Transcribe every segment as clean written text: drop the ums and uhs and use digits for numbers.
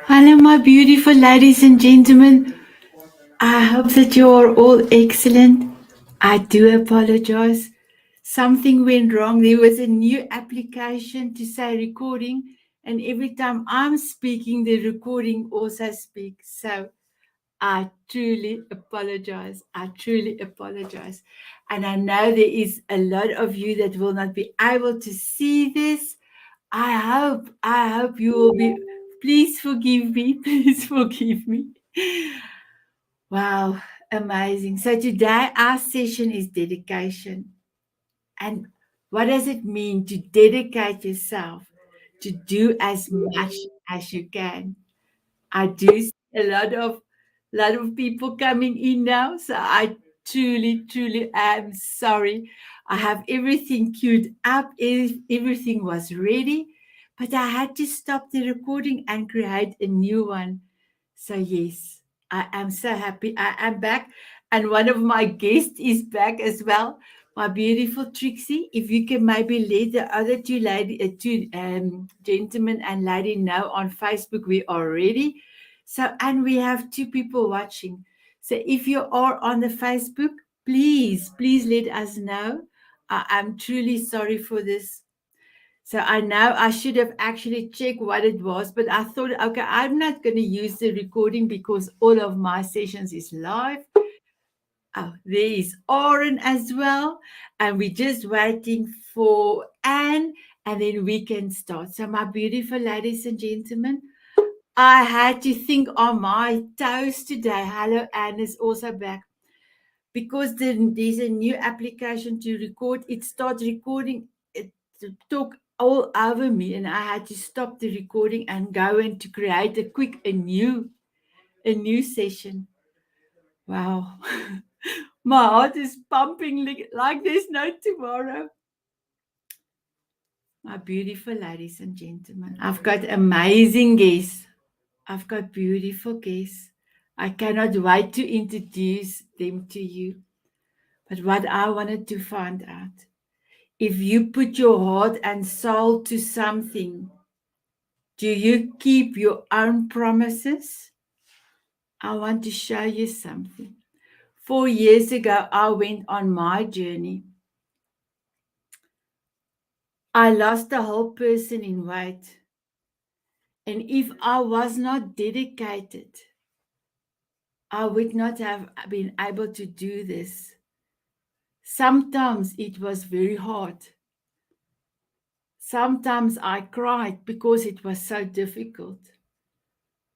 Hello, my beautiful ladies and gentlemen. I hope that you are all excellent. I do apologize. Something went wrong. There was a new application to say recording, and every time I'm speaking, the recording also speaks. So I truly apologize. I truly apologize. And I know there is a lot of you that will not be able to see this. I hope you will be. Please forgive me. Please forgive me. Wow, amazing. So today our session is dedication. And what does it mean to dedicate yourself to do as much as you can? I do see a lot of people coming in now. So I truly am sorry. I have everything queued up. Everything was ready, but I had to stop the recording and create a new one. So yes, I am so happy. I am back, and one of my guests is back as well. My beautiful Trixie, if you can maybe let the other two gentlemen and lady know on Facebook we are ready. So, and we have two people watching. So, if you are on the Facebook, please let us know. I am truly sorry for this. So I know I should have actually checked what it was, but I thought, okay, I'm not going to use the recording because all of my sessions is live. Oh, there is Oren as well. And we're just waiting for Anne, and then we can start. So, my beautiful ladies and gentlemen, I had to think on my toes today. Hello, Anne is also back. Because there's a new application to record, it starts recording, it took all over me, and I had to stop the recording and go in to create a new session. Wow. My heart is pumping like there's no tomorrow. My beautiful ladies and gentlemen, I've got amazing guests. I've got beautiful guests. I cannot wait to introduce them to you. But what I wanted to find out, if you put your heart and soul to something, do you keep your own promises? I want to show you something. 4 years ago, I went on my journey. I lost the whole person in weight. And if I was not dedicated, I would not have been able to do this. Sometimes it was very hard. Sometimes I cried because it was so difficult.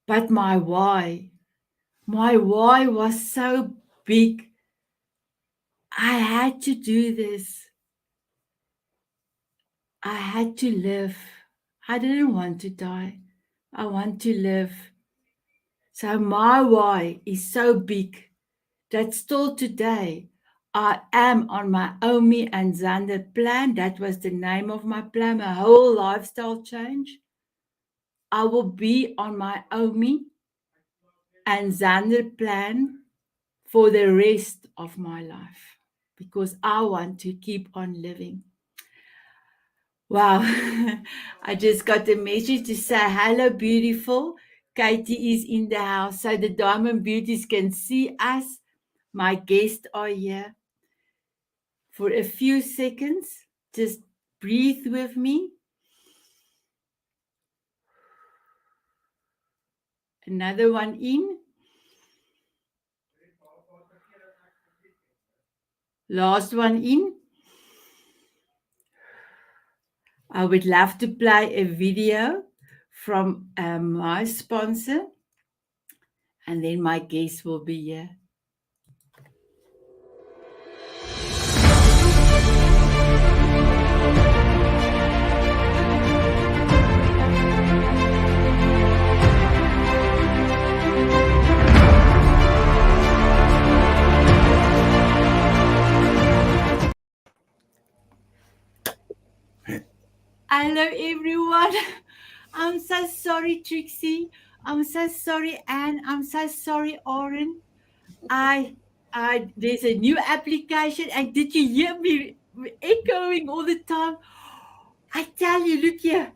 But my why was so big. I had to do this. I had to live. I didn't want to die. I want to live. So my why is so big that still today I am on my Omi and Xander plan. That was the name of my plan, my whole lifestyle change. I will be on my Omi and Xander plan for the rest of my life because I want to keep on living. Wow, I just got a message to say hello, beautiful. Katie is in the house, so the Diamond Beauties can see us. My guests are here. For a few seconds, just breathe with me. Another one in. Last one in. I would love to play a video from my sponsor, and then my guest will be here. Hello, everyone. I'm so sorry, Trixie. I'm so sorry, Anne. I'm so sorry, Oren. There's a new application, and did you hear me echoing all the time? I tell you, look here,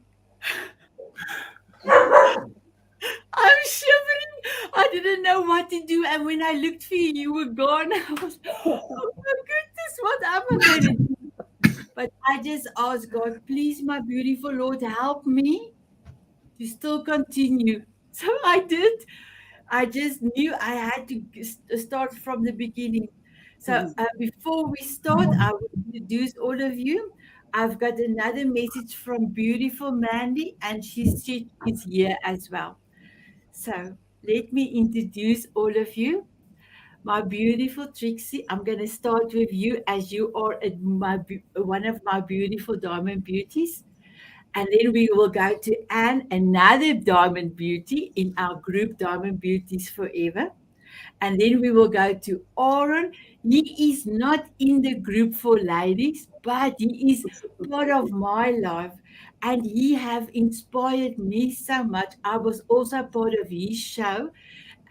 I'm shivering. I didn't know what to do. And when I looked for you, you were gone. I was, oh my goodness, what am I going to do? But I just asked God, please, my beautiful Lord, help me to still continue. So I did. I just knew I had to start from the beginning. So before we start, I will introduce all of you. I've got another message from beautiful Mandy, and she is here as well. So let me introduce all of you. My beautiful Trixie, I'm going to start with you as you are one of my beautiful diamond beauties. And then we will go to Anne, another diamond beauty in our group, Diamond Beauties Forever. And then we will go to Aaron. He is not in the group for ladies, but he is part of my life. And he have inspired me so much. I was also part of his show,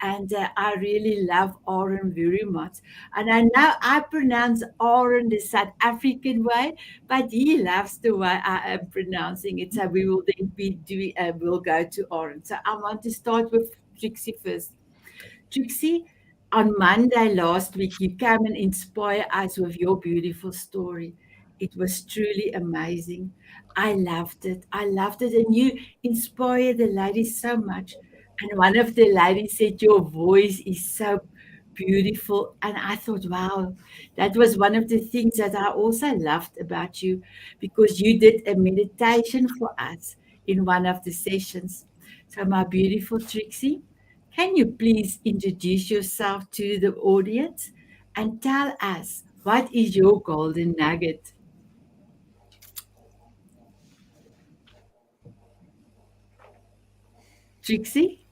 and I really love Aaron very much. And I know I pronounce Aaron the South African way, but he loves the way I am pronouncing it. So we will then be doing, we'll go to Aaron. So I want to start with Trixie first. Trixie, on Monday last week, you came and inspired us with your beautiful story. It was truly amazing. I loved it. I loved it. And you inspired the ladies so much. And one of the ladies said, your voice is so beautiful. And I thought, wow, that was one of the things that I also loved about you, because you did a meditation for us in one of the sessions. So, my beautiful Trixie, can you please introduce yourself to the audience and tell us what is your golden nugget? Trixie?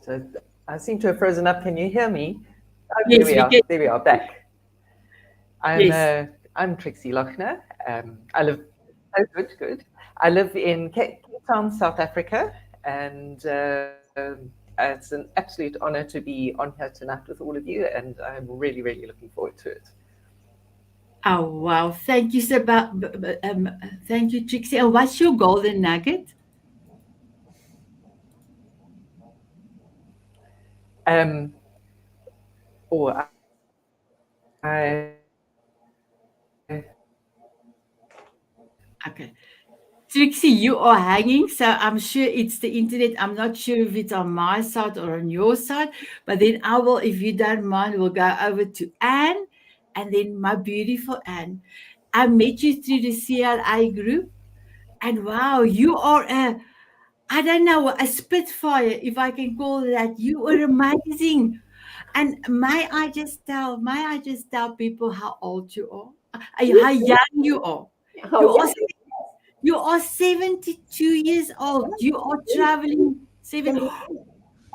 So I seem to have frozen up. Can you hear me? Oh, there Yes, we we are. can. There we are. Back. I'm Yes. uh, I'm Trixy Lochner. I live. Oh, good, good. I live in Cape Town, South Africa, and it's an absolute honor to be on here tonight with all of you, and I'm really, really looking forward to it. Oh, wow. Thank you so thank you, Trixie. And what's your golden nugget? Um, I Okay. Trixie, you are hanging, so I'm sure it's the internet. I'm not sure if it's on my side or on your side, but then I will, if you don't mind, we'll go over to Anne, and then my beautiful Anne. I met you through the CLA group, and wow, you are I don't know, a spitfire, if I can call it that. You are amazing. And may I just tell people how old you are, how young you are. Oh, You are yeah. you are 72 years old. You are traveling seven.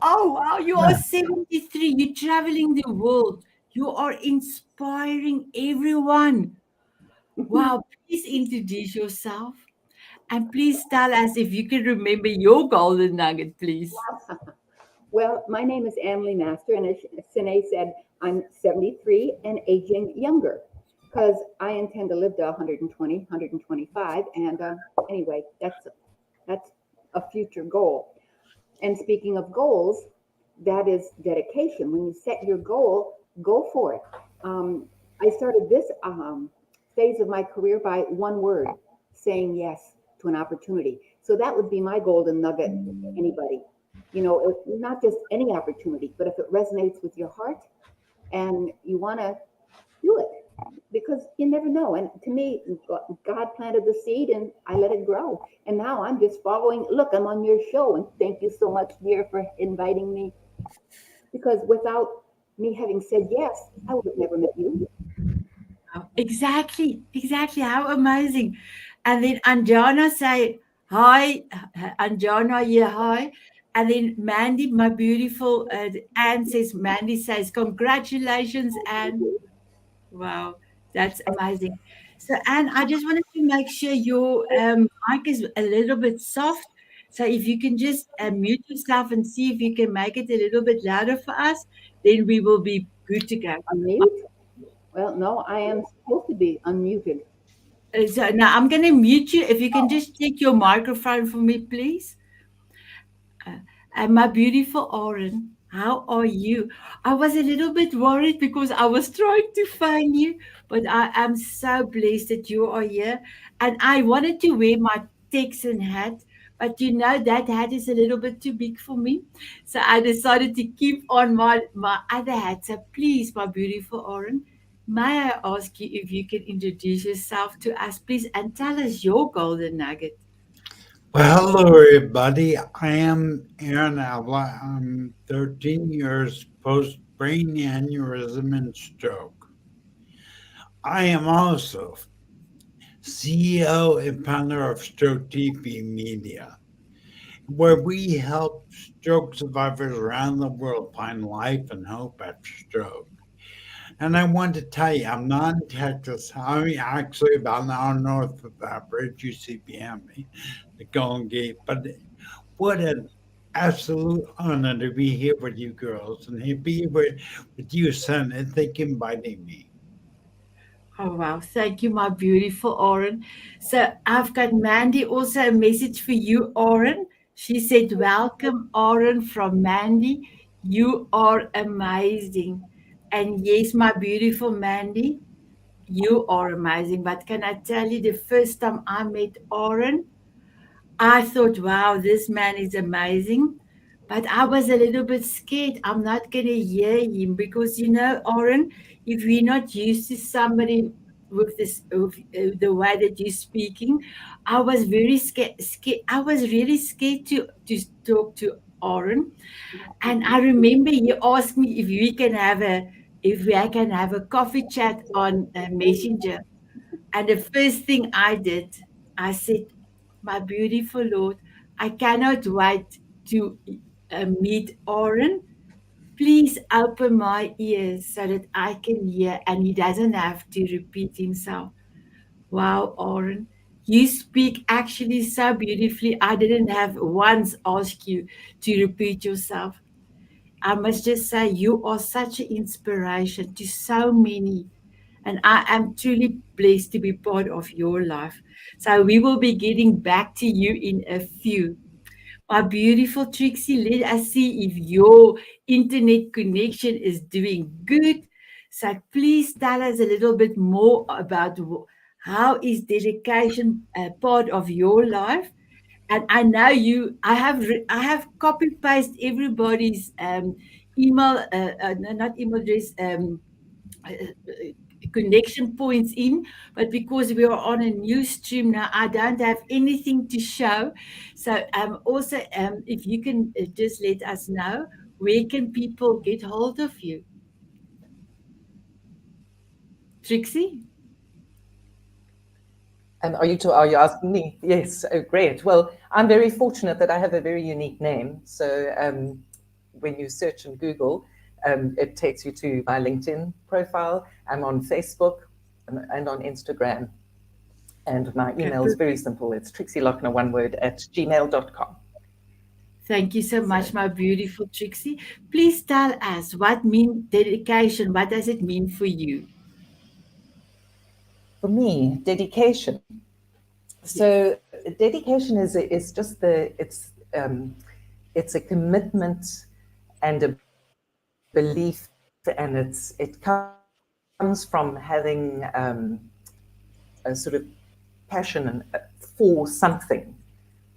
Oh, wow. You are 73. You're traveling the world. You are inspiring everyone. Wow. Please introduce yourself. And please tell us if you can remember your golden nugget, please. Well, my name is Emily Master, and as Sine said, I'm 73 and aging younger because I intend to live to 120, 125. And anyway, that's a future goal. And speaking of goals, that is dedication. When you set your goal, go for it. I started this phase of my career by one word, saying yes to an opportunity. So that would be my golden nugget. Anybody, not just any opportunity, but if it resonates with your heart and you want to do it, because you never know. And to me, God planted the seed and I let it grow. And now I'm just following. Look, I'm on your show, and thank you so much, dear, for inviting me. Because without me having said yes, I would have never met you. Wow, exactly, exactly. How amazing. And then Anjana say, hi, Anjana, yeah, hi. And then Mandy, my beautiful Anne says, Mandy says, congratulations, Anne. Wow, that's amazing. So, Anne, I just wanted to make sure your mic is a little bit soft. So, if you can just mute yourself and see if you can make it a little bit louder for us, then we will be good to go. Unmute? Well, no, I am supposed to be unmuted. So now I'm going to mute you. If you can just check your microphone for me, please. Uh, and my beautiful Oren, how are you? I was a little bit worried because I was trying to find you, but I am so blessed that you are here. And I wanted to wear my Texan hat, but that hat is a little bit too big for me. So I decided to keep on my other hat. So please, my beautiful Oren, may I ask you if you can introduce yourself to us, please, and tell us your golden nugget? Well, hello, everybody. I am Aaron Avila. I'm 13 years post brain aneurysm and stroke. I am also CEO and founder of Stroke TV Media, where we help stroke survivors around the world find life and hope after stroke. And I want to tell you, I'm not in Texas. I'm actually about an hour north of that bridge you see behind me, the Golden Gate. But what an absolute honor to be here with you girls and to be here with you, son, and thank you for inviting me. Oh, wow. Thank you, my beautiful Oren. So I've got Mandy also a message for you, Oren. She said, welcome, Oren, from Mandy. You are amazing. And yes, my beautiful Mandy, you are amazing. But can I tell you, the first time I met Oren, I thought, wow, this man is amazing. But I was a little bit scared. I'm not going to hear him because, Oren, if we're not used to somebody with the way that you're speaking, I was very scared. I was really scared to talk to Oren. And I remember he asked me if we can have a coffee chat on Messenger. And the first thing I did, I said, my beautiful Lord, I cannot wait to meet Oren. Please open my ears so that I can hear and he doesn't have to repeat himself. Wow, Oren, you speak actually so beautifully. I didn't have once asked you to repeat yourself. I must just say, you are such an inspiration to so many. And I am truly blessed to be part of your life. So we will be getting back to you in a few. My beautiful Trixie, let us see if your internet connection is doing good. So please tell us a little bit more about how is dedication a part of your life. And I know I have copy paste everybody's email, no, not email address, uh, connection points in, but because we are on a new stream now, I don't have anything to show. So also, if you can just let us know, where can people get hold of you? Trixie? Are you asking me? Yes. Oh, great. Well, I'm very fortunate that I have a very unique name. So when you search in Google, it takes you to my LinkedIn profile. I'm on Facebook and on Instagram. And my Okay, email is very perfect. simple. It's Trixy Lochner, one word, at gmail.com. Thank you so much, So my beautiful Trixie. Please tell us what mean dedication. What does it mean for you? for me, dedication. Yes. So dedication is just it's a commitment and a belief, and it comes from having a sort of passion for something,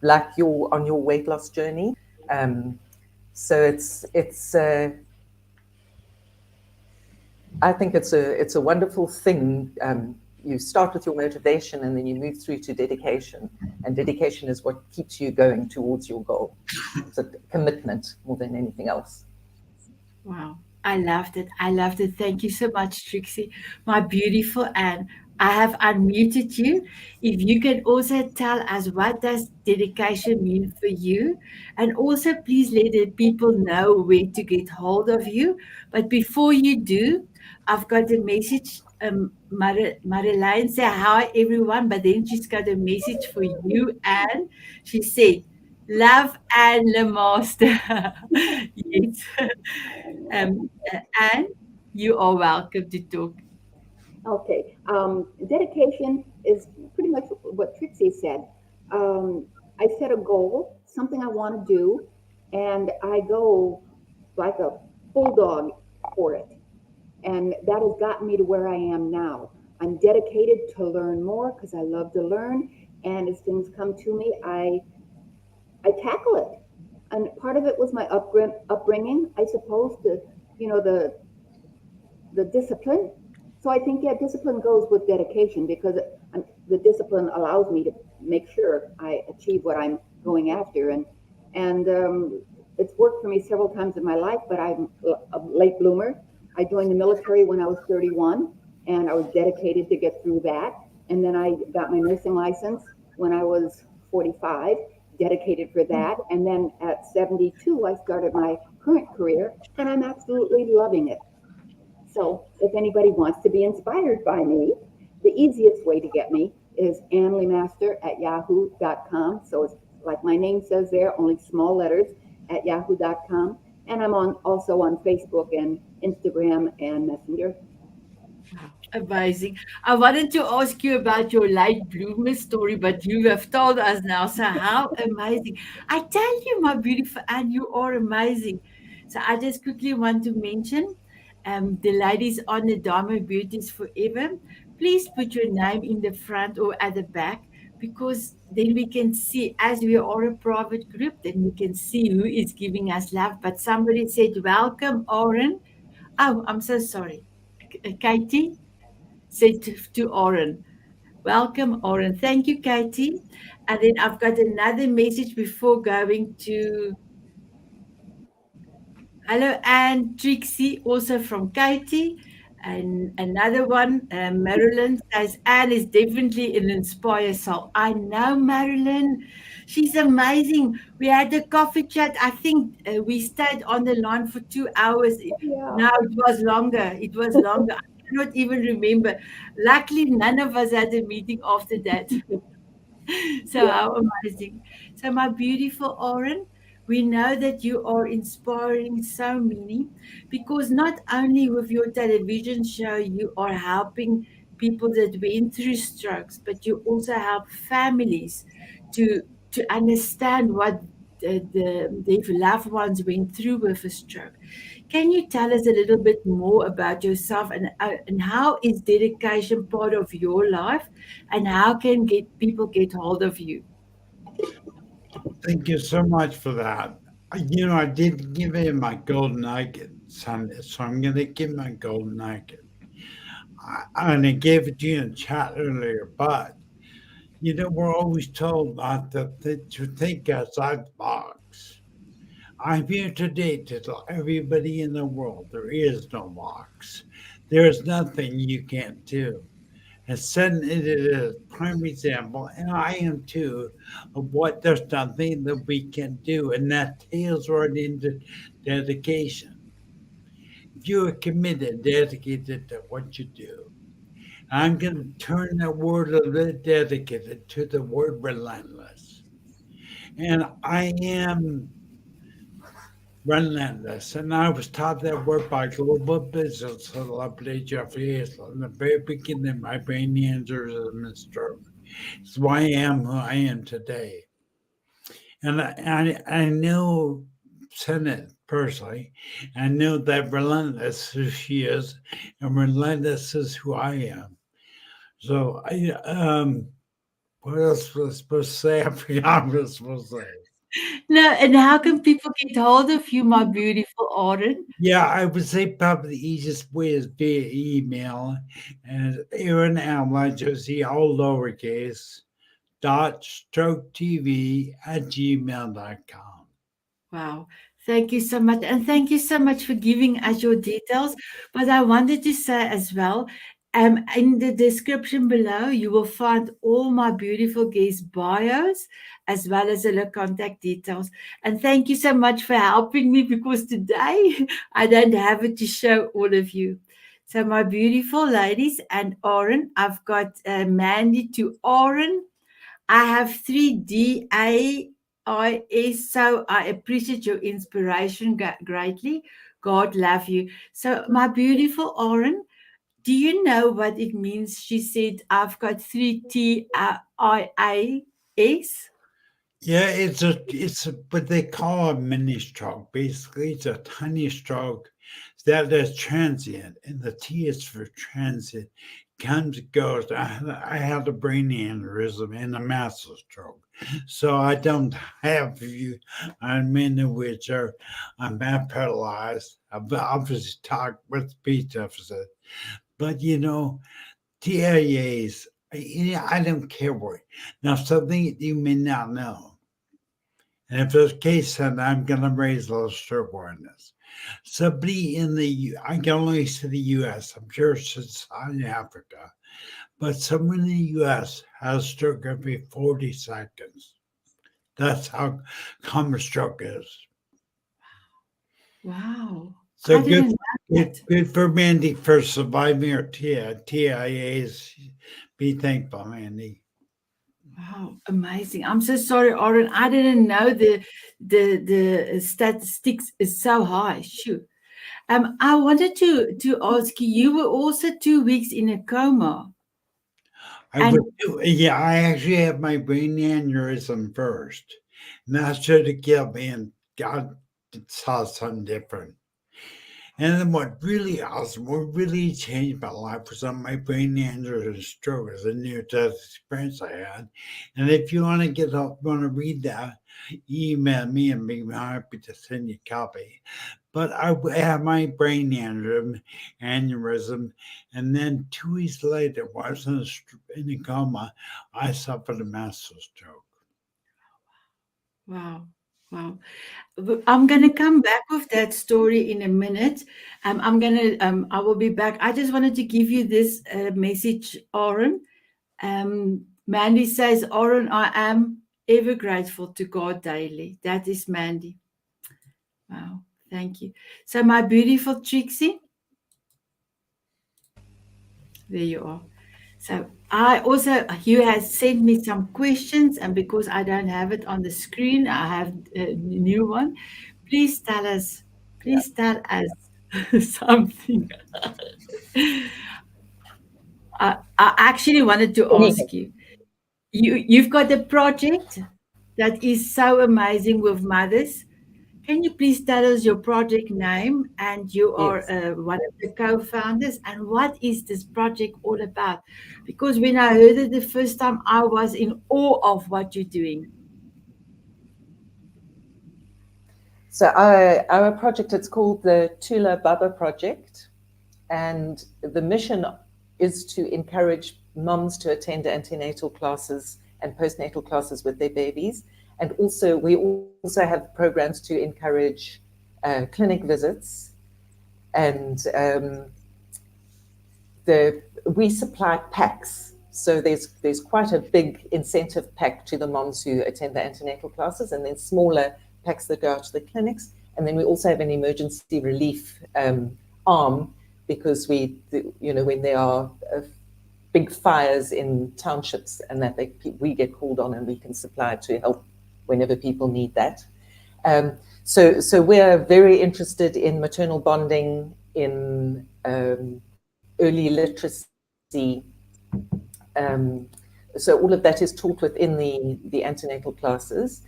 like you're on your weight loss journey. Um, so I think it's a wonderful thing. You start with your motivation and then you move through to dedication, and dedication is what keeps you going towards your goal. It's a commitment more than anything else. Wow. I loved it. I loved it. Thank you so much, Trixie. My beautiful Anne. I have unmuted you. If you can also tell us what does dedication mean for you, and also please let the people know where to get hold of you. But before you do, I've got a message. Marilyn say hi everyone, but then she's got a message for you, and she said, "Love and the master." Yes. Um, and you are welcome to talk. Okay. Dedication is pretty much what Trixie said. I set a goal, something I want to do, and I go like a bulldog for it. And that has gotten me to where I am now. I'm dedicated to learn more because I love to learn. And as things come to me, I tackle it. And part of it was my upbringing, I suppose, the discipline. So I think, yeah, discipline goes with dedication because the discipline allows me to make sure I achieve what I'm going after. And it's worked for me several times in my life, but I'm a late bloomer. I joined the military when I was 31, and I was dedicated to get through that. And then I got my nursing license when I was 45, dedicated for that. And then at 72, I started my current career, and I'm absolutely loving it. So if anybody wants to be inspired by me, the easiest way to get me is anleymaster@yahoo.com. So it's like my name says there, only small letters at yahoo.com. And I'm also on Facebook and Instagram and Messenger. Amazing. I wanted to ask you about your late bloomer story, but you have told us now. So how amazing. I tell you, my beautiful, and you are amazing. So I just quickly want to mention the ladies on the Diamond Beauties Forever. Please put your name in the front or at the back because then we can see, as we are a private group, then we can see who is giving us love. But somebody said, welcome, Oren. Oh, I'm so sorry. Katie said to Oren, welcome, Oren. Thank you, Katie. And then I've got another message before going to hello, and Trixie, also from Katie. And another one, Marilyn says, Anne is definitely an inspire soul. I know Marilyn. She's amazing. We had a coffee chat. I think we stayed on the line for 2 hours. Yeah. No, it was longer. It was longer. I cannot even remember. Luckily, none of us had a meeting after that. So Yeah. how amazing. So my beautiful Oren, we know that you are inspiring so many because not only with your television show you are helping people that went through strokes, but you also help families to understand what their loved ones went through with a stroke. Can you tell us a little bit more about yourself and how is dedication part of your life and how can get people get hold of you? Thank you so much for that. I did give him my golden nugget Sunday, so I'm going to give my golden nugget. And I gave it to you in chat earlier, but we're always told not to think outside the box. I'm here today to tell everybody in the world there is no box. There is nothing you can't do. And setting it as a prime example, and I am too, of what there's nothing that we can do. And that tails right into dedication. If you are committed, dedicated to what you do, I'm going to turn that word of dedicated to the word relentless. And I am relentless. And I was taught that word by global business celebrity Jeffrey Hazel in the very beginning of my brain aneurysm and stroke. It's why I am who I am today. And I know Sanet personally. I know that relentless who she is, and relentless is who I am. So what else was I supposed to say? I forgot what I was supposed to say. No, and how can people get hold of you, my beautiful Oren? Yeah, I would say probably the easiest way is via email, and Aaron Alma, Josie, all lowercase, dot stroke TV at gmail.com. Wow. Thank you so much. And thank you so much for giving us your details. But I wanted to say as well, in the description below, you will find all my beautiful guest bios as well as the contact details. And thank you so much for helping me because today I don't have it to show all of you. So, my beautiful ladies and Oren, I've got Mandy to Oren. I have 3DAIS, so I appreciate your inspiration greatly. God love you. So, my beautiful Oren, do you know what it means? She said, I've got 3 TIAs. Yeah, it's what they call a mini stroke. Basically, it's a tiny stroke that is transient, and the T is for transit. Comes and goes. I had a brain aneurysm and a massive stroke, so I don't have you. I'm in a wheelchair. I'm not paralyzed. I've obviously talked with speech deficit, but TIAs. I don't care what. Now, something you may not know. And if there's a case, then I'm going to raise a little stroke awareness. Somebody I can only say the U.S., I'm sure it's in Africa, but someone in the U.S. has stroke every 40 seconds. That's how common stroke is. Wow. So I didn't know that. good for Mandy for surviving her TIAs. Be thankful, Mandy. Wow, amazing. I'm so sorry, Oren. I didn't know the statistics is so high. Shoot. I wanted to ask you, you were also 2 weeks in a coma. And I actually had my brain aneurysm first. And that should have killed me, and God saw something different. And then what really awesome, what really changed my life was on my brain aneurysm stroke. It was a near-death experience I had. And if you want to read that, email me and be happy to send you a copy. But I had my brain aneurysm, and then 2 weeks later, while I was in a coma, I suffered a massive stroke. wow, wow. I'm going to come back with that story in a minute. I will be back. I just wanted to give you this message, Oren. Mandy says, Oren, I am ever grateful to God daily. That is Mandy. Wow, thank you. So, my beautiful Trixie, there you are. So, you have sent me some questions, and because I don't have it on the screen, I have a new one. Please tell us something. I actually wanted to ask you. You've got a project that is so amazing with mothers. Can you please tell us your project name, and you are Yes. one of the co-founders, and what is this project all about? Because when I heard it the first time, I was in awe of what you're doing. So our project, it's called the Thula Baba Project, and the mission is to encourage mums to attend antenatal classes and postnatal classes with their babies. And also, we also have programs to encourage clinic visits, and we supply packs. So there's quite a big incentive pack to the moms who attend the antenatal classes, and then smaller packs that go out to the clinics. And then we also have an emergency relief arm, because when there are big fires in townships and that we get called on, and we can supply to help whenever people need that. So we're very interested in maternal bonding, in early literacy. So all of that is taught within the antenatal classes,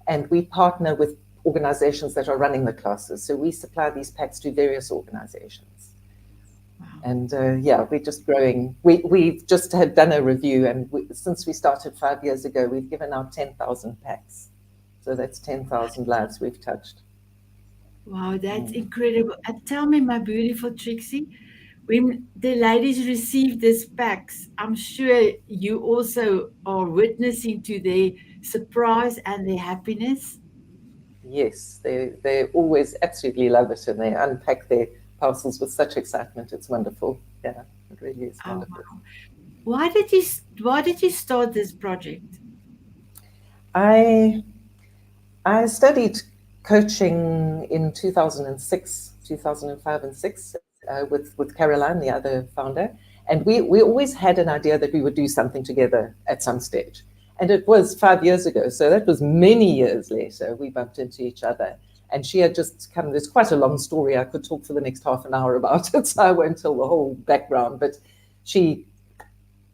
and we partner with organizations that are running the classes. So we supply these packs to various organizations. Wow. And we're just growing. We've just had done a review, and since we started 5 years ago, we've given out 10,000 packs. So that's 10,000 lives we've touched. Wow, that's incredible. And tell me, my beautiful Trixie, when the ladies receive these packs, I'm sure you also are witnessing to their surprise and their happiness. Yes, they always absolutely love it, and they unpack their parcels with such excitement. It's wonderful. Yeah, it really is wonderful. Wow. Why did you start this project? I studied coaching in 2006, 2005 and 6 with Caroline, the other founder. And we always had an idea that we would do something together at some stage. And it was 5 years ago, so that was many years later we bumped into each other. And she had just come, there's quite a long story. I could talk for the next half an hour about it, so I won't tell the whole background. But she,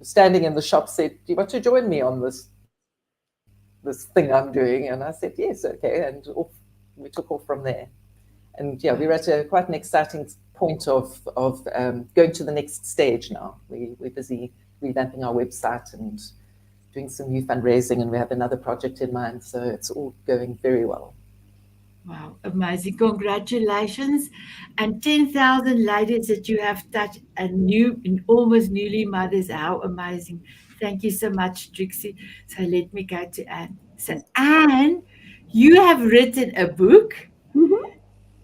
standing in the shop, said, "Do you want to join me on this thing I'm doing?" And I said, "Yes, okay." And we took off from there. And yeah, we're at quite an exciting point of going to the next stage now. We're busy revamping our website and doing some new fundraising, and we have another project in mind. So it's all going very well. Wow, amazing. Congratulations. And 10,000 ladies that you have touched, and almost newly mothers. How amazing. Thank you so much, Trixie. So let me go to Anne. So, Anne, you have written a book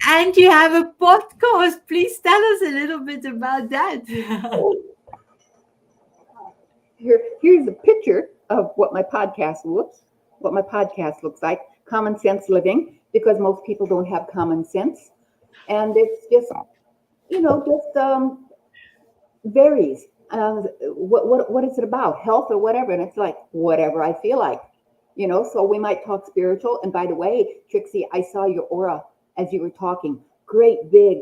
and you have a podcast. Please tell us a little bit about that. Here's a picture of what my podcast looks like. Common Sense Living, because most people don't have common sense, and it's just varies. What is it about? Health or whatever? And it's like whatever I feel like, So we might talk spiritual. And by the way, Trixie, I saw your aura as you were talking. Great big.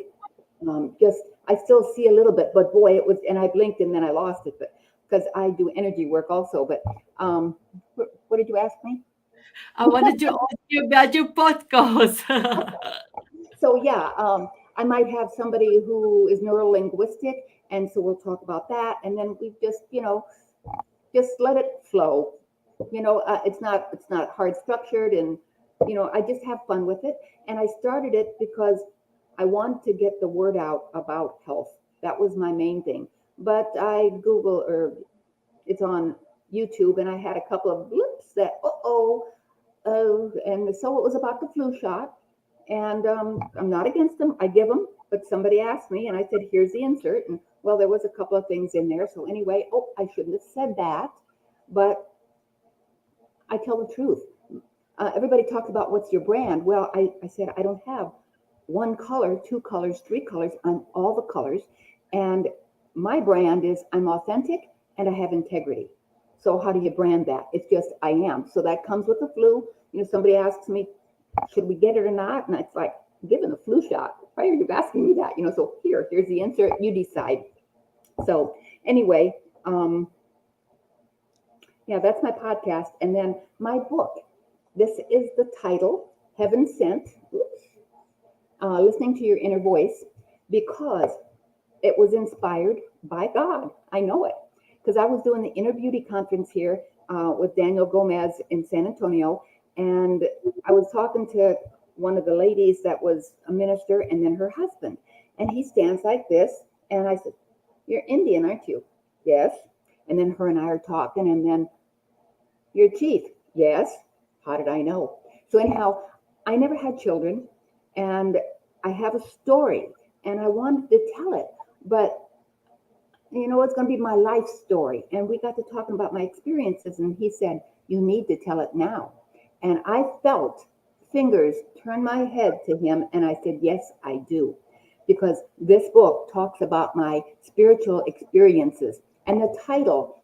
I still see a little bit, but boy, it was. And I blinked and then I lost it, but because I do energy work also. But what did you ask me? I wanted to ask you about your podcast. So yeah, I might have somebody who is neurolinguistic, and so we'll talk about that, and then we just just let it flow. It's not hard structured, and I just have fun with it. And I started it because I wanted to get the word out about health. That was my main thing. But I Google, or it's on YouTube, and I had a couple of blips that and so it was about the flu shot. And I'm not against them. I give them, but somebody asked me, and I said, "Here's the insert." And well, there was a couple of things in there. So anyway, I shouldn't have said that, but I tell the truth. Everybody talks about what's your brand. Well, I said I don't have one color, two colors, three colors. I'm all the colors, and my brand is I'm authentic and I have integrity. So how do you brand that? It's just I am. So that comes with the flu. Somebody asks me, should we get it or not? And it's like, given the flu shot, why are you asking me that? So here's the insert, you decide. So anyway, yeah, that's my podcast. And then my book, this is the title, Heaven Sent, Listening to Your Inner Voice, because it was inspired by God. I know it, because I was doing the Inner Beauty Conference here with Daniel Gomez in San Antonio. And I was talking to one of the ladies that was a minister, and then her husband. And he stands like this. And I said, "You're Indian, aren't you?" "Yes." And then her and I are talking. And then, "You're chief?" "Yes." How did I know? So anyhow, I never had children. And I have a story. And I wanted to tell it. But, it's going to be my life story. And we got to talking about my experiences. And he said, "You need to tell it now." And I felt fingers turn my head to him. And I said, "Yes, I do." Because this book talks about my spiritual experiences. And the title,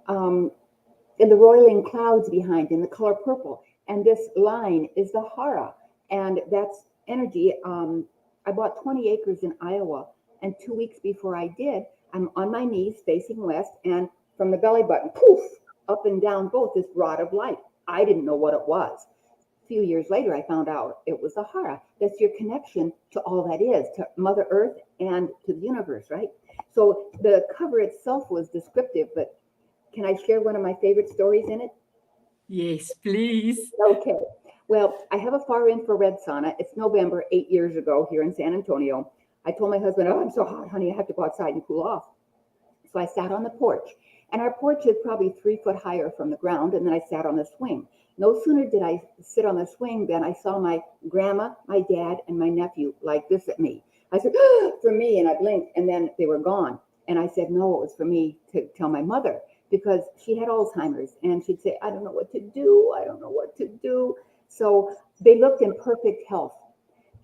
in the roiling clouds behind, in the color purple. And this line is the hara. And that's energy. I bought 20 acres in Iowa. And 2 weeks before I did, I'm on my knees facing west. And from the belly button, poof, up and down both, this rod of light. I didn't know what it was. A few years later, I found out it was the hara. That's your connection to all that is, to Mother Earth and to the universe, right? So the cover itself was descriptive, but can I share one of my favorite stories in it? Yes, please. Okay. Well, I have a far infrared sauna. It's November, 8 years ago here in San Antonio. I told my husband, "Oh, I'm so hot, honey, I have to go outside and cool off." So I sat on the porch, and our porch is probably 3 foot higher from the ground. And then I sat on the swing. No sooner did I sit on the swing than I saw my grandma, my dad, and my nephew like this at me. I said, "For me," and I blinked, and then they were gone. And I said, no, it was for me to tell my mother, because she had Alzheimer's, and she'd say, "I don't know what to do. I don't know what to do." So they looked in perfect health.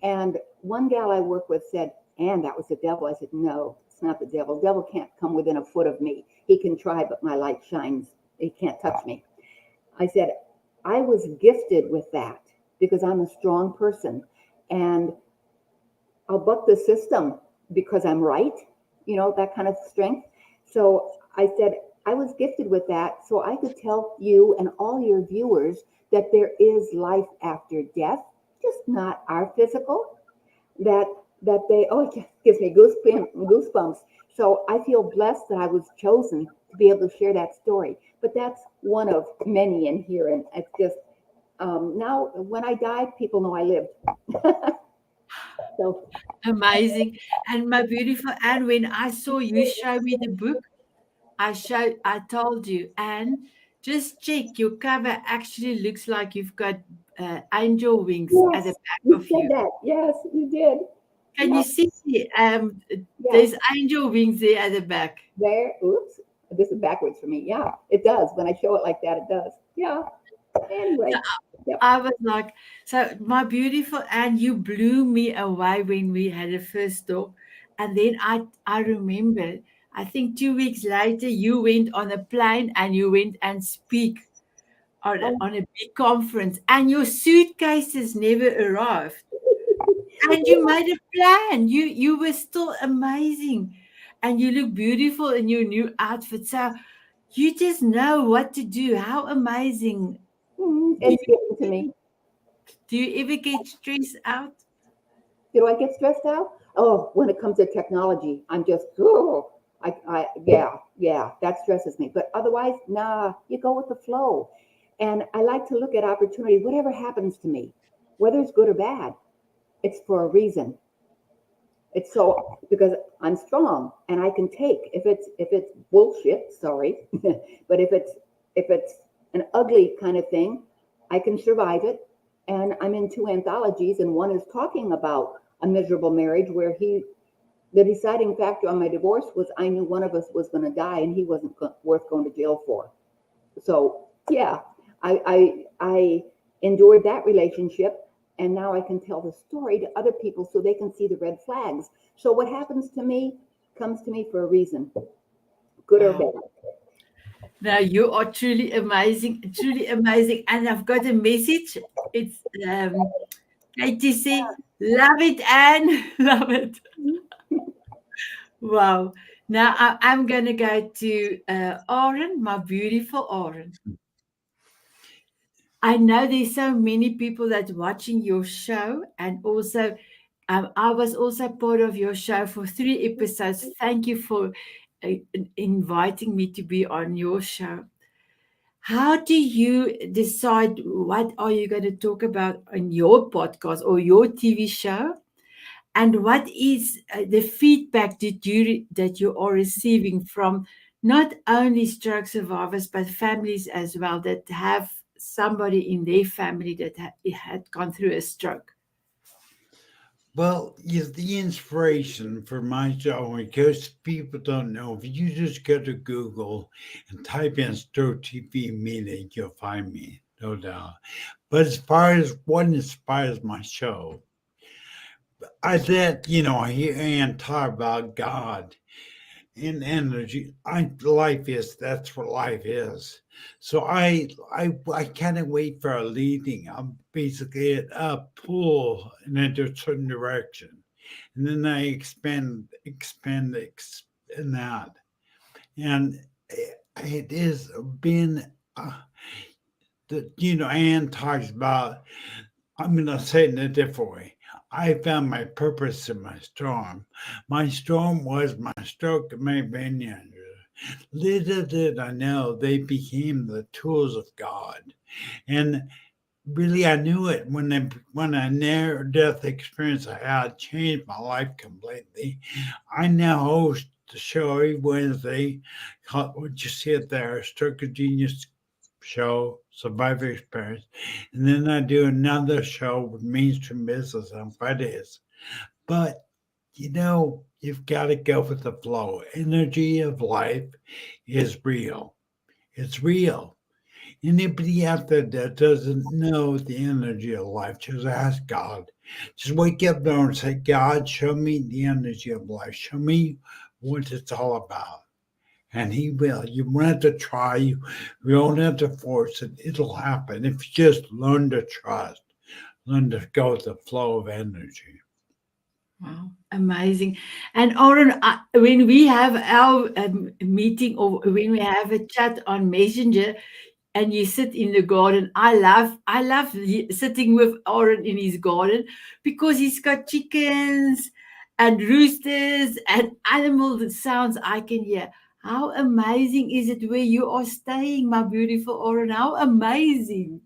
And one gal I work with said, "And that was the devil." I said, "No, it's not the devil. The devil can't come within a foot of me. He can try, but my light shines. He can't touch me." I said, I was gifted with that because I'm a strong person. and I'll buck the system because I'm right, that kind of strength. So I said, I was gifted with that so I could tell you and all your viewers that there is life after death, just not our physical, that they, oh, it gives me goosebumps. So I feel blessed that I was chosen to be able to share that story. But that's one of many in here. And it's just, now when I die, people know I lived. So Amazing. And my beautiful Anne, when I saw you show me the book, I told you, Anne, just check your cover actually looks like you've got angel wings at the yes, back you of said you. that. Yes, you did. Can Yeah, you see? yeah. There's angel wings there at the back. There. Oops. This is backwards for me. Yeah, it does. When I show it like that, it does. Yeah. So Anyway. Yep. I was like, so my beautiful Anne, you blew me away when we had a first talk. And then I remember, I think 2 weeks later, you went on a plane and you went and speak Oh, on a big conference, and your suitcases never arrived. And you made a plan. You were still amazing, and you look beautiful in your new outfit. So you just know what to do. How amazing! Do it's given to me. you, do you ever get stressed out? Do I get stressed out? Oh, when it comes to technology, I'm just, oh, yeah, that stresses me. But otherwise, nah, you go with the flow. And I like to look at opportunity, whatever happens to me, whether it's good or bad, it's for a reason. It's so because I'm strong and I can take if it's bullshit, sorry, but if it's an ugly kind of thing, I can survive it. And I'm in two anthologies, and one is talking about a miserable marriage where the deciding factor on my divorce was I knew one of us was going to die and he wasn't worth going to jail for. So yeah, I endured that relationship, and now I can tell the story to other people so they can see the red flags. So what happens to me comes to me for a reason, good or Wow. bad. Now you are truly amazing. And I've got a message. It's Katie say, love it, Anne, love it. Wow. Now I'm going to go to Aaron, my beautiful Aaron. I know there's so many people that watching your show, and also I was also part of your show for 3 episodes. Thank you for inviting me to be on your show. How do you decide what are you going to talk about on your podcast or your TV show? And what is the feedback that you are receiving from not only stroke survivors but families as well that have somebody in their family that had gone through a stroke? Well, is the inspiration for my show, because people don't know, if you just go to Google and type in Stroke TV Media, you'll find me, no doubt. But as far as what inspires my show, I hear Ann talk about God and energy. That's what life is. So I kind of wait for a leading. I'm basically at a pull in a certain direction, and then I expand that, and it has been that Ann talks about. I'm going to say it in a different way. I found my purpose in my storm. My storm was my stroke and my brain injury. Little did I know they became the tools of God. And really, I knew it when a near death experience I had changed my life completely. I now host the show every Wednesday called what you see it there, Stroke of Genius show, Survivor Experience. And then I do another show with Mainstream Business on Fridays. But you've got to go with the flow. Energy of life is real. It's real. Anybody out there that doesn't know the energy of life, just ask God. Just wake up there and say, God, show me the energy of life. Show me what it's all about. And He will. You won't have to try. You don't have to force it. It'll happen if you just learn to trust. learn to go with the flow of energy. Wow, amazing. And Oren, when we have our meeting or when we have a chat on Messenger and you sit in the garden, I love sitting with Oren in his garden because he's got chickens and roosters and animal sounds I can hear. How amazing is it where you are staying, my beautiful Oren? How amazing.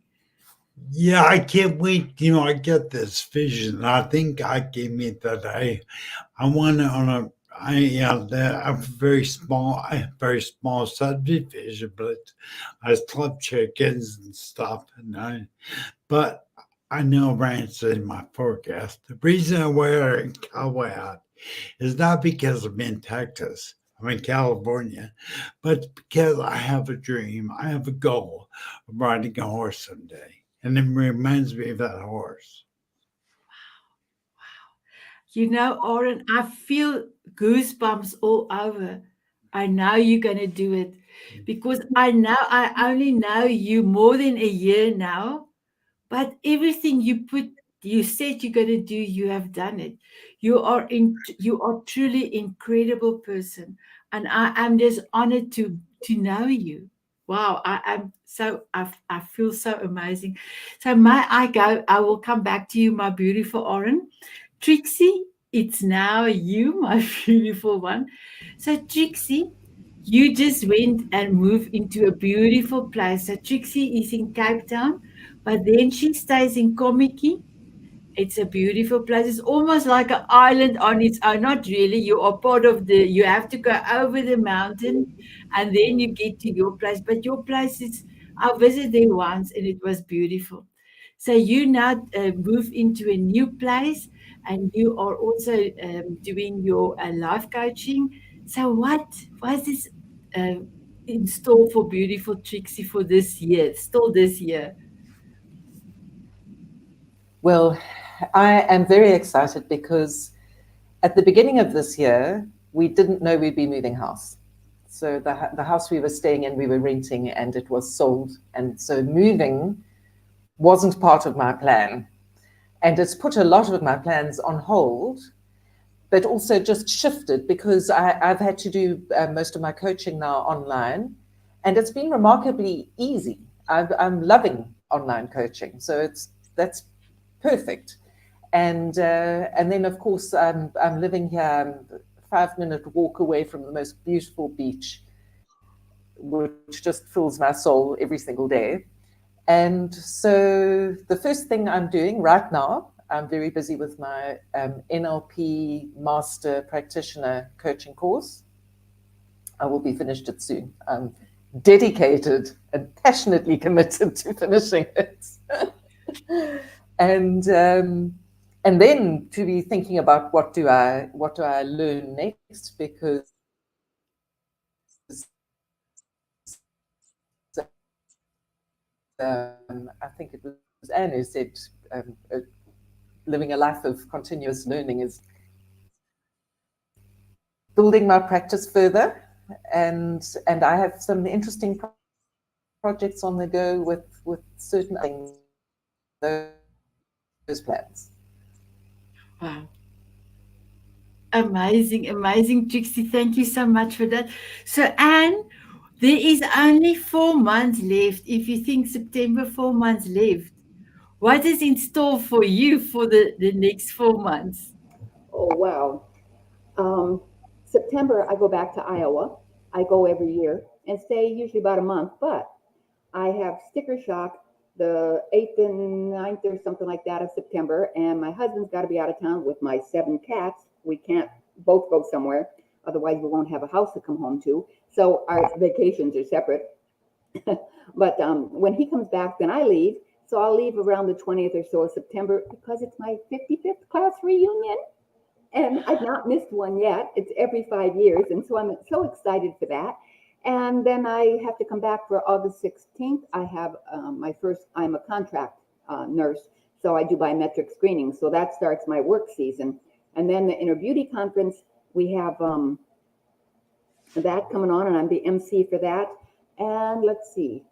Yeah, I can't wait. I get this vision. I think God gave me that I want to on a that I'm I have very small subdivision, but I love chickens and stuff, but I know ranch in my forecast. The reason I wear a cowboy hat is not because I'm in Texas. I'm in California, but because I have a dream, I have a goal of riding a horse someday. And it reminds me of that horse. You know, Oren, I feel goosebumps all over. I know you're going to do it because I only know you more than a year now, but everything you said you're going to do, you have done it. You are truly incredible person. And I am just honored to know you. Wow, I feel so amazing. So may I go? I will come back to you, my beautiful Oren. Trixie, it's now you, my beautiful one. So, Trixie, you just went and moved into a beautiful place. So, Trixie is in Cape Town, but then she stays in Kommetjie. It's a beautiful place. It's almost like an island on its own. Not really. You are part of you have to go over the mountain and then you get to your place. But your place is, I visited there once and it was beautiful. So you now move into a new place and you are also doing your life coaching. So what was this uh, in store for beautiful Trixie for this year, still this year? Well, I am very excited because at the beginning of this year, we didn't know we'd be moving house. So the house we were staying in, we were renting and it was sold. And so moving wasn't part of my plan. And it's put a lot of my plans on hold, but also just shifted because I've had to do most of my coaching now online. And it's been remarkably easy. I'm loving online coaching. So that's perfect. And then, of course, I'm living here, 5-minute walk away from the most beautiful beach, which just fills my soul every single day. And so the first thing I'm doing right now, I'm very busy with my NLP Master Practitioner coaching course. I will be finished it soon. I'm dedicated and passionately committed to finishing it. And then to be thinking about what do I learn next, because I think it was Anne who said living a life of continuous learning is building my practice further, and I have some interesting projects on the go with certain things, those plans. Wow. Amazing, amazing, Trixie. Thank you so much for that. So, Anne, there is only 4 months left. If you think September, 4 months left, what is in store for you for the next 4 months? Oh, wow. September, I go back to Iowa. I go every year and stay usually about a month, but I have sticker shock the 8th and 9th or something like that of September, and my husband's got to be out of town with my 7 cats. We can't both go somewhere, otherwise we won't have a house to come home to. So our vacations are separate. But when he comes back, then I leave. So I'll leave around the 20th or so of September because it's my 55th class reunion. And I've not missed one yet. It's every 5 years. And so I'm so excited for that. And then I have to come back for August 16th. I have I'm a contract nurse. So I do biometric screening. So that starts my work season. And then the Inner Beauty Conference, we have that coming on, and I'm the MC for that. And let's see,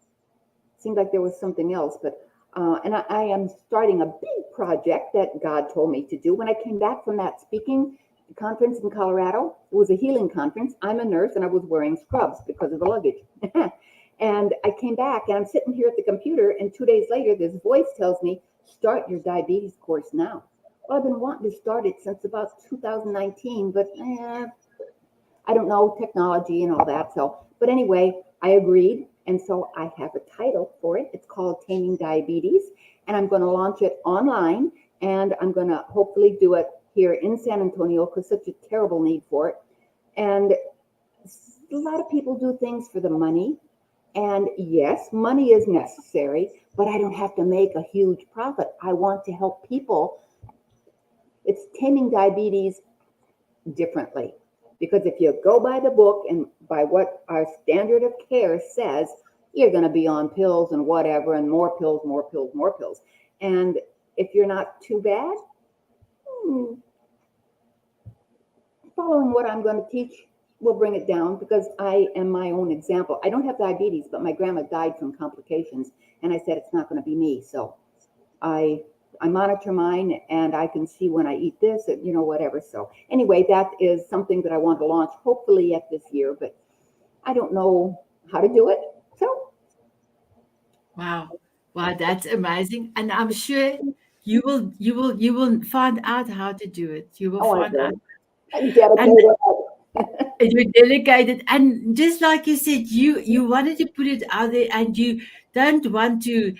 seemed like there was something else, but And I am starting a big project that God told me to do. When I came back from that speaking conference in Colorado, it was a healing conference. I'm a nurse and I was wearing scrubs because of the luggage. And I came back and I'm sitting here at the computer, and 2 days later, this voice tells me, start your diabetes course now. Well, I've been wanting to start it since about 2019, but I don't know, technology and all that. So, but anyway, I agreed. And so I have a title for it. It's called Taming Diabetes. And I'm going to launch it online. And I'm going to hopefully do it here in San Antonio because such a terrible need for it. And a lot of people do things for the money. And yes, money is necessary, but I don't have to make a huge profit. I want to help people. It's taming diabetes differently. Because if you go by the book and by what our standard of care says, you're going to be on pills and whatever, and more pills, more pills, more pills. And if you're not too bad, following what I'm going to teach will bring it down, because I am my own example. I don't have diabetes, but my grandma died from complications, and I said it's not going to be me. So I monitor mine, and I can see when I eat this, whatever. So anyway, that is something that I want to launch hopefully yet this year, but I don't know how to do it. So Wow. Wow, that's amazing. And I'm sure you will find out how to do it. You will I find out. will. I'm And dedicated. you're delegated, and just like you said, you wanted to put it out there, and you don't want to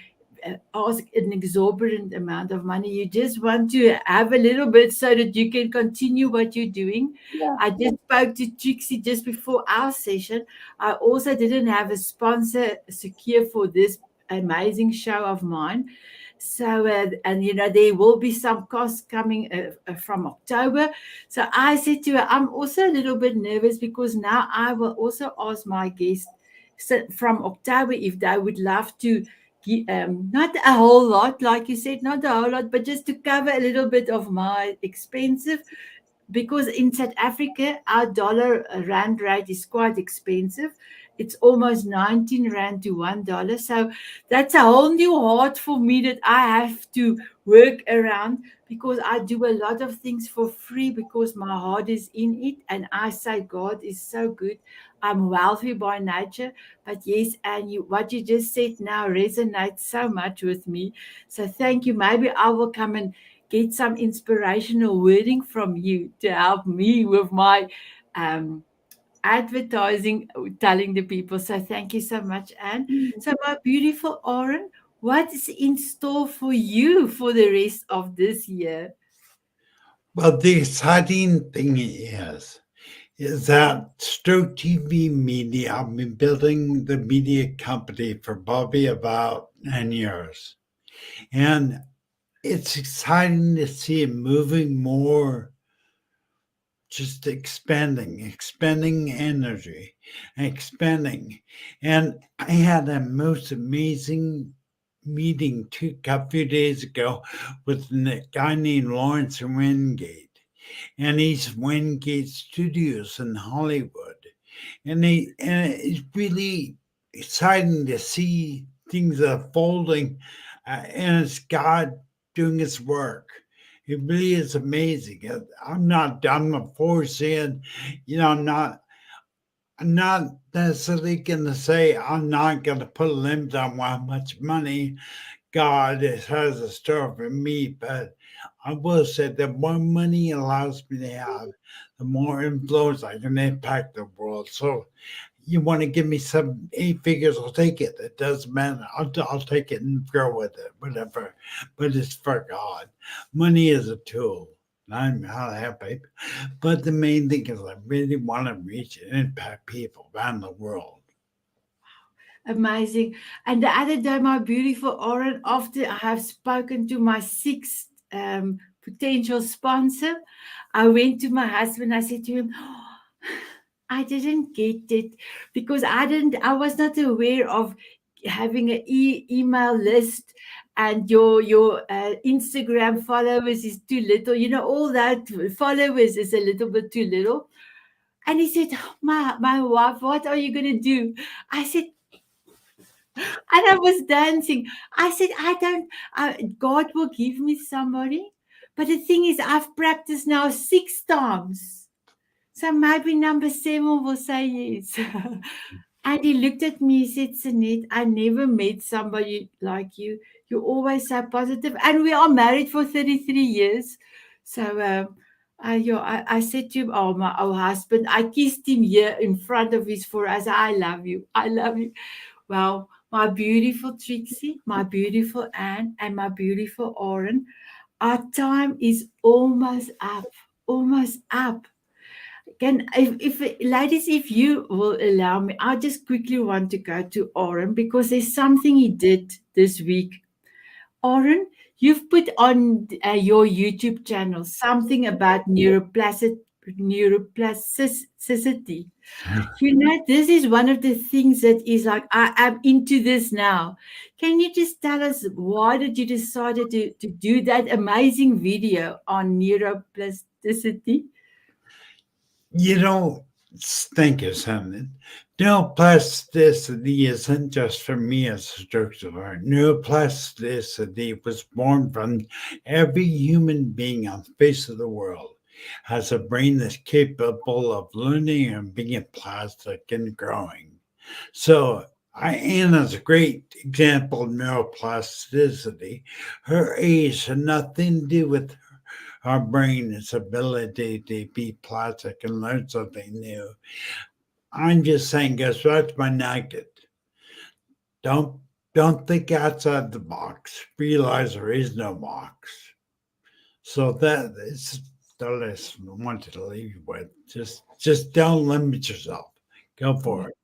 ask an exorbitant amount of money. You just want to have a little bit so that you can continue what you're doing. Yeah. I just spoke to Trixie just before our session. I also didn't have a sponsor secure for this amazing show of mine. So, and there will be some costs coming from October. So I said to her, I'm also a little bit nervous because now I will also ask my guests from October if they would love to, not a whole lot, like you said, not a whole lot, but just to cover a little bit of my expensive, because in South Africa, our dollar rand rate is quite expensive. It's almost 19 rand to $1. So that's a whole new heart for me that I have to work around, because I do a lot of things for free because my heart is in it. And I say, God is so good. I'm wealthy by nature. But yes, and what you just said now resonates so much with me. So thank you. Maybe I will come and get some inspirational wording from you to help me with my advertising, telling the people. So thank you so much, Anne. So my beautiful Oren, what is in store for you for the rest of this year? Well, the exciting thing is that Stroke TV Media, I've been building the media company for probably about 9 years. And it's exciting to see it moving more, just expanding energy, expanding. And I had a most amazing meeting a few days ago with a guy named Lawrence Wingate, and he's Wingate Studios in Hollywood. And it's really exciting to see things unfolding, and it's God doing His work. It really is amazing. I'm not done before saying, I'm not necessarily going to say I'm not going to put a limit on how much money God has in store for me, but I will say the more money allows me to have, the more influence I can impact the world. So you want to give me some 8 figures, I'll take it. It doesn't matter. I'll take it and grow with it, whatever. But it's for God. Money is a tool. I'm not happy. But the main thing is I really want to reach and impact people around the world. Amazing. And the other day, my beautiful Oren, after I have spoken to my sixth potential sponsor, I went to my husband. I said to him, I didn't get it because I was not aware of having an email list, and your Instagram followers is too little. All that followers is a little bit too little. And he said, my wife, what are you going to do? I said, And I was dancing. I said, I don't, God will give me somebody. But the thing is, I've practiced now 6 times. So maybe number 7 will say yes. And he looked at me, he said, Sanet, I never met somebody like you. You're always so positive. And we are married for 33 years. So I said to him, oh, my husband, I kissed him here in front of his forehead. I said, I love you. I love you. Well, my beautiful Trixie, my beautiful Anne, and my beautiful Oren, our time is almost up. Almost up. Can if ladies, if you will allow me, I just quickly want to go to Oren because there's something he did this week. Oren, you've put on your YouTube channel something about neuroplasticity. You know, this is one of the things that is like, I am into this now. Can you just tell us why did you decided to do that amazing video on neuroplasticity? You don't think of something. Neuroplasticity isn't just for me as a stroke survivor. Neuroplasticity was born from every human being on the face of the world has a brain that's capable of learning and being plastic and growing. So Anna's a great example of neuroplasticity. Her age had nothing to do with our brain, its ability to be plastic and learn something new. I'm just saying, guess what's my nugget? Don't don't think outside the box. Realize there is no box. So that is the lesson I wanted to leave you with. Just don't limit yourself. Go for it.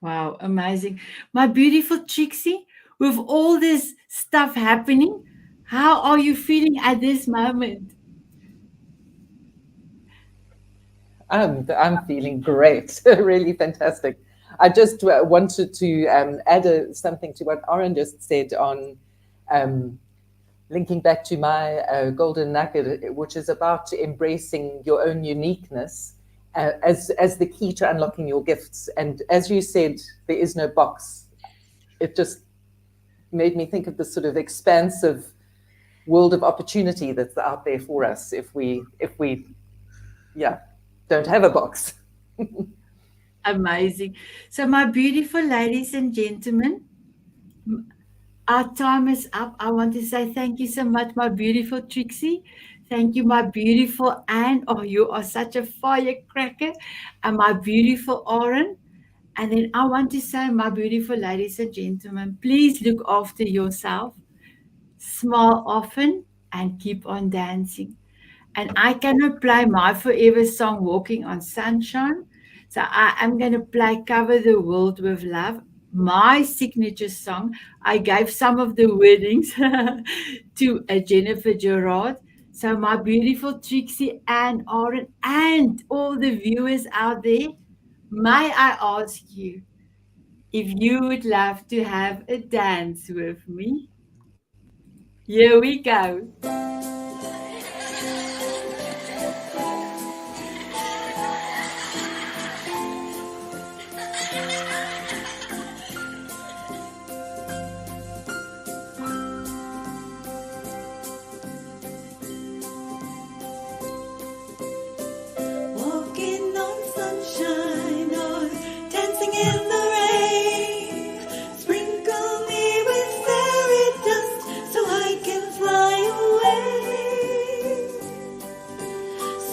Wow, amazing. My beautiful Trixie, with all this stuff happening, how are you feeling at this moment? I'm feeling great, really fantastic. I just wanted to add something to what Oren just said on um, linking back to my golden nugget, which is about embracing your own uniqueness as the key to unlocking your gifts. And as you said, there is no box. It just made me think of this sort of expansive world of opportunity that's out there for us if we yeah don't have a box. Amazing. So, my beautiful ladies and gentlemen, our time is up. I want to say thank you so much, my beautiful Trixie. Thank you, my beautiful Anne. Oh, you are such a firecracker. And my beautiful Oren. And then I want to say, my beautiful ladies and gentlemen, please look after yourself, smile often, and keep on dancing. And I cannot play my forever song, Walking on Sunshine. So I am going to play Cover the World with Love, my signature song. I gave some of the wordings to Jennifer Gerard. So my beautiful Trixie and Oren and all the viewers out there, may I ask you if you would love to have a dance with me? Here we go. Walking on sunshine or dancing in the rain. Sprinkle me with fairy dust so I can fly away.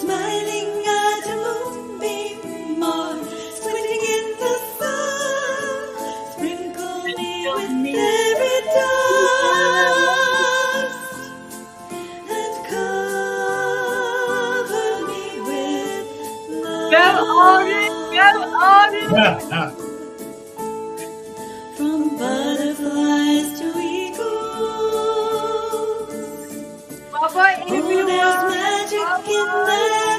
Smiling at a moonbeam or squinting in the sun. Sprinkle me with fairy dust and cover me with Go Oren, go Oren. from butterflies to eagles. Bye bye Oh, there's everyone. magic in Bye-bye. that.